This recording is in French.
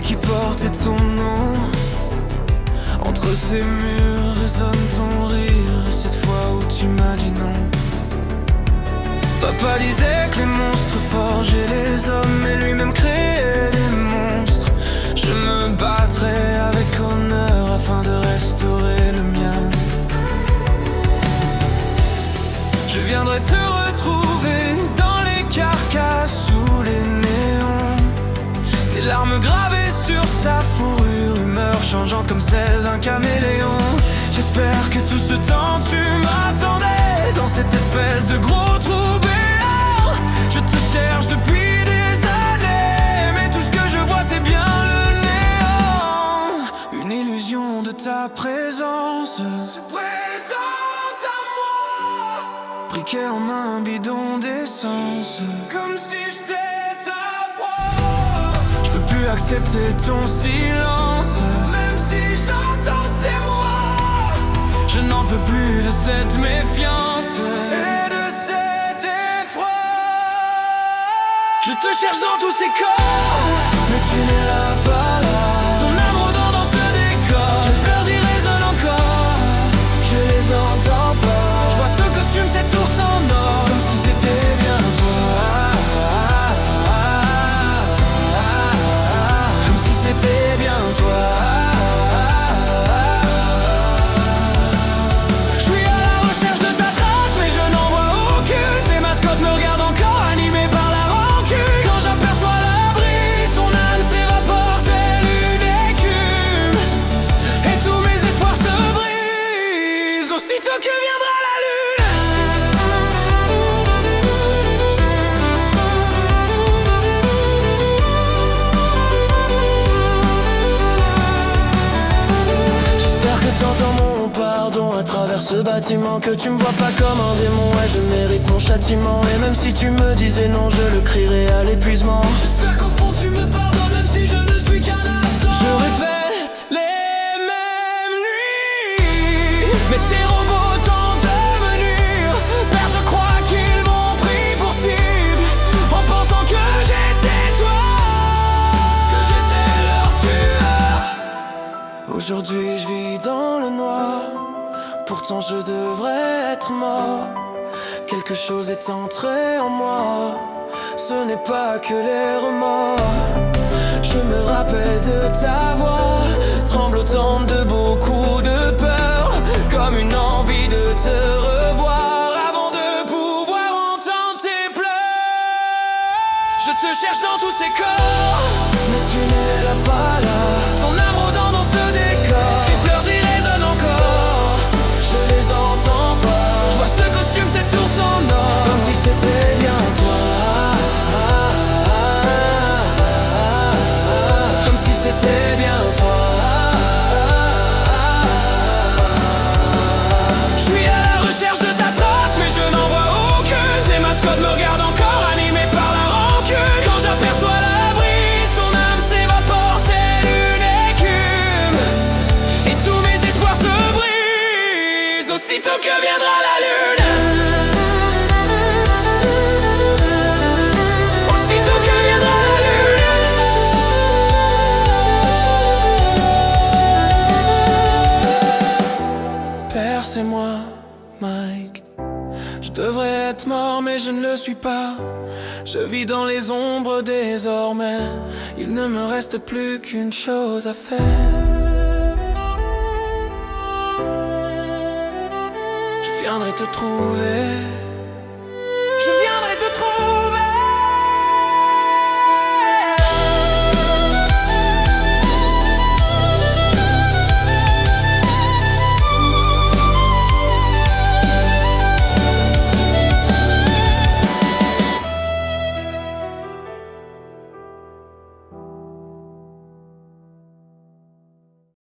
qui portait ton nom. Entre ces murs résonne ton rire, et cette fois où tu m'as dit non. Papa disait que les monstres forgeaient les hommes et lui-même créait des monstres. Je me battrai avec honneur afin de restaurer le mien. Je viendrai te retrouver dans les carcasses sous les néons. Tes larmes gravées sur sa fourrure, humeur changeante comme celle d'un caméléon. J'espère que tout ce temps tu m'attendais dans cette espèce de gros trou béant. Je te cherche depuis des années, mais tout ce que je vois c'est bien le néant. Une illusion de ta présence se présente à moi. Briquet en main, bidon d'essence, comme si j'étais ta proie. Je peux plus accepter ton silence, même si j'entends ces mots. Je n'en peux plus de cette méfiance et de cet effroi. Je te cherche dans tous ces corps, mais tu n'es là, pas là. Ton âme rôdant dans ce décor, tes pleurs y résonnent encore. Je les entends pas. Je vois ce costume, cette ours en or, comme si c'était bien toi. Comme si c'était bien toi. Je suis à la recherche de ta trace, mais je n'en vois aucune. Ces mascottes me regardent encore, animées par la rancune. Quand j'aperçois la brise, ton âme s'évapore telle une écume, et tous mes espoirs se brisent aussitôt que viendra la lune. J'espère que t'entends mon pardon à travers ce bâtiment, que tu me vois pas comme un démon. Ouais, je mérite mon châtiment, et même si tu me disais non, je le crierai à l'épuisement. J'espère qu'au fond tu me pardonnes, même si je ne suis qu'un after. Je répète les mêmes nuits, mais ces robots tentent de me nuire. Père, je crois qu'ils m'ont pris pour cible, en pensant que j'étais toi, que j'étais leur tueur. Aujourd'hui je vis dans le noir, pourtant je devrais être mort. Quelque chose est entré en moi, ce n'est pas que les remords. Je me rappelle de ta voix, tremblotante de beaucoup de peur, comme une envie de te revoir avant de pouvoir entendre tes pleurs. Je te cherche dans tous ces corps, mais tu n'es là, pas là. Ton âme rôdant dans ce décor, tes pleurs y résonnent encore. Je les entends pas. Je vois ce costume, cette ours en or, comme si c'était bien toi. Comme si c'était bien toi. Je suis à la recherche de ta trace, mais je n'en vois aucune. Ces mascottes me regardent encore, animées par la rancune. Quand j'aperçois la brise, ton âme s'évapore telle une écume, et tous mes espoirs se brisent aussitôt que viendra la lune. Aussitôt que viendra la lune. Père, c'est moi, Mike. Je devrais être mort, mais je ne le suis pas. Je vis dans les ombres désormais. Il ne me reste plus qu'une chose à faire. Je viendrai te trouver.